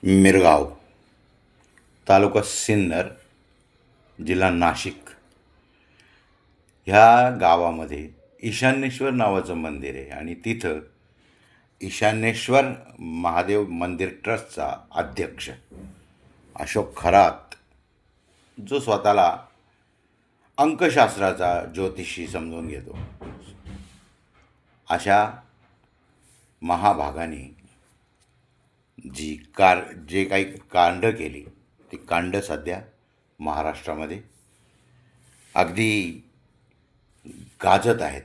मिरगाव, तालुका सिन्नर, जिल्हा नाशिक ह्या गावामध्ये ईशान्येश्वर नावाचं मंदिर आहे आणि तिथं ईशान्येश्वर महादेव मंदिर ट्रस्टचा अध्यक्ष अशोक खरात, जो स्वतःला अंकशास्त्राचा ज्योतिषी समजून घेतो, अशा महाभागाने जे काही कांड केली ती कांड सध्या महाराष्ट्रामध्ये अगदी गाजत आहेत.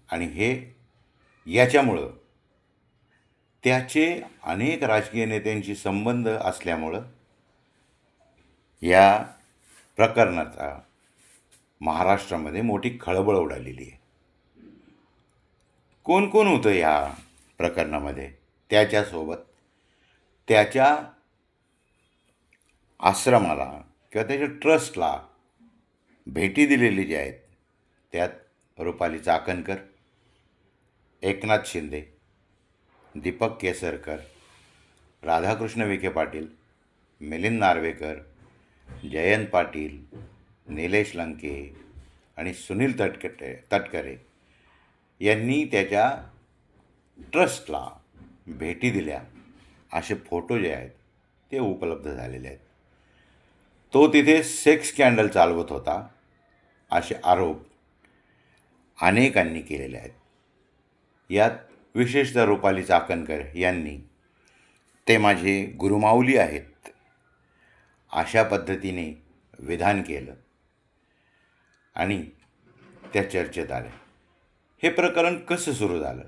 आणि हे याच्यामुळं त्याचे अनेक राजकीय नेत्यांशी संबंध असल्यामुळं या प्रकरणाचा महाराष्ट्रामध्ये मोठी खळबळ उडालेली आहे. कोण कोण होतं या प्रकरणामध्ये? त्याच्यासोबत त्याच्या आश्रमाला किंवा त्याच्या ट्रस्टला भेटी दिलेली जे आहेत त्यात रुपाली चाकणकर, एकनाथ शिंदे, दीपक केसरकर, राधाकृष्ण विखे पाटील, मिलिंद नार्वेकर, जयंत पाटील, निलेश लंके आणि सुनील तटकरे यांनी त्याच्या ट्रस्टला भेटी दिल्या असे फोटो जे आहेत ते उपलब्ध झालेले आहेत. तो तिथे सेक्स स्कॅन्डल चालवत होता असे आरोप अनेकांनी केलेले आहेत. यात विशेषतः रुपाली चाकणकर यांनी ते माझे गुरुमाऊली आहेत अशा पद्धतीने विधान केलं आणि त्या चर्चेत आले. हे प्रकरण कसं सुरू झालं?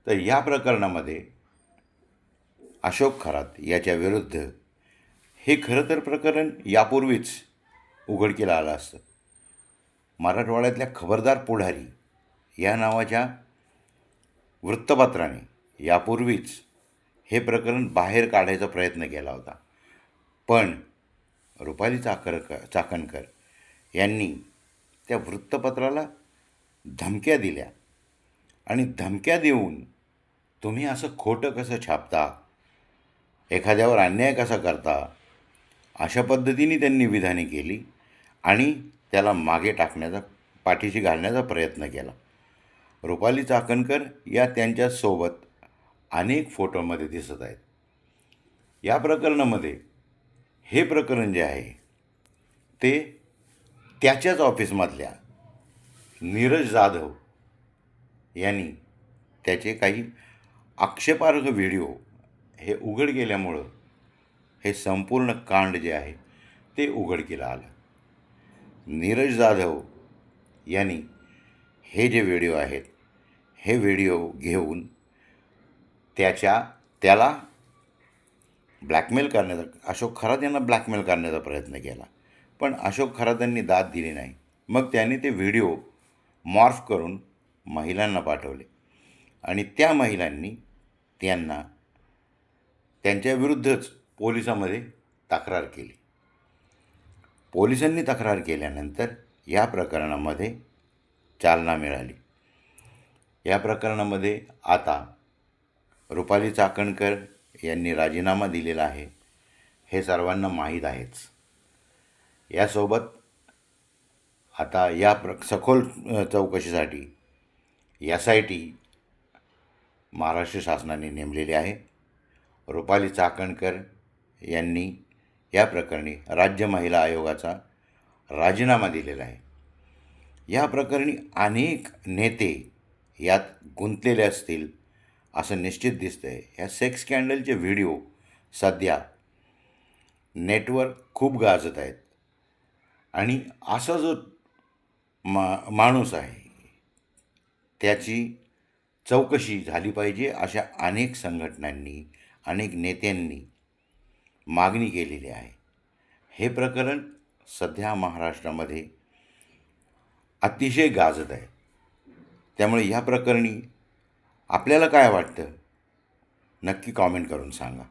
तर या प्रकरणामध्ये अशोक खरात याच्या विरुद्ध हे खरं तर प्रकरण यापूर्वीच उघडकीला आलं असतं. मराठवाड्यातल्या खबरदार पुढारी या नावाच्या वृत्तपत्राने यापूर्वीच हे प्रकरण बाहेर काढायचा प्रयत्न केला होता. पण रुपाली चाकणकर यांनी त्या वृत्तपत्राला धमक्या दिल्या आणि धमक्या देऊन तुम्ही असं खोटं कसं छापता, एखाद्यावर अन्याय कसा करता, अशा पद्धतीने त्यांनी विधाने केली आणि त्याला मागे टाकण्याचा, पाठीशी घालण्याचा प्रयत्न केला. रुपाली चाकणकर या त्यांच्यासोबत अनेक फोटोमध्ये दिसत आहेत. या प्रकरणामध्ये हे प्रकरण जे आहे ते त्याच्याच ऑफिसमधल्या नीरज जाधव यांनी त्याचे काही आक्षेपार्ह व्हिडिओ हे उघड केल्यामुळं हे संपूर्ण कांड जे आहे ते उघडकीला आलं. नीरज जाधव यांनी हे जे व्हिडिओ आहेत हे व्हिडिओ घेऊन त्याला ब्लॅकमेल करण्याचा, अशोक खरात यांना ब्लॅकमेल करण्याचा प्रयत्न केला. पण अशोक खरात यांनी दाद दिली नाही. मग त्यांनी ते व्हिडिओ मॉर्फ करून महिलांना पाठवले आणि त्या महिलांनी त्यांच्याविरुद्धच पोलिसांमध्ये तक्रार केली. पोलिसांनी तक्रार केल्यानंतर या प्रकरणामध्ये चालना मिळाली. या प्रकरणामध्ये आता रुपाली चाकणकर यांनी राजीनामा दिलेला आहे हे सर्वांना माहीत आहेच. यासोबत आता या सखोल चौकशीसाठी SIT महाराष्ट्र शासनाने नेमलेली आहे. रुपाली चाकणकर यांनी या प्रकरणी राज्य महिला आयोगाचा राजीनामा दिलेला आहे. या प्रकरणी अनेक नेते यात गुंतलेले असतील असं निश्चित दिसतं आहे. ह्या सेक्स स्कॅन्डलचे व्हिडिओ सध्या नेटवर खूप गाजत आहेत आणि असा जो माणूस आहे त्याची चौकशी झाली पाहिजे अशा अनेक संघटनांनी, अनेक नेत्यांनी मागणी केलेली आहे. हे प्रकरण सध्या महाराष्ट्रामध्ये अतिशय गाजत आहे. त्यामुळे या प्रकरणी आपल्याला काय वाटतं नक्की कॉमेंट करून सांगा.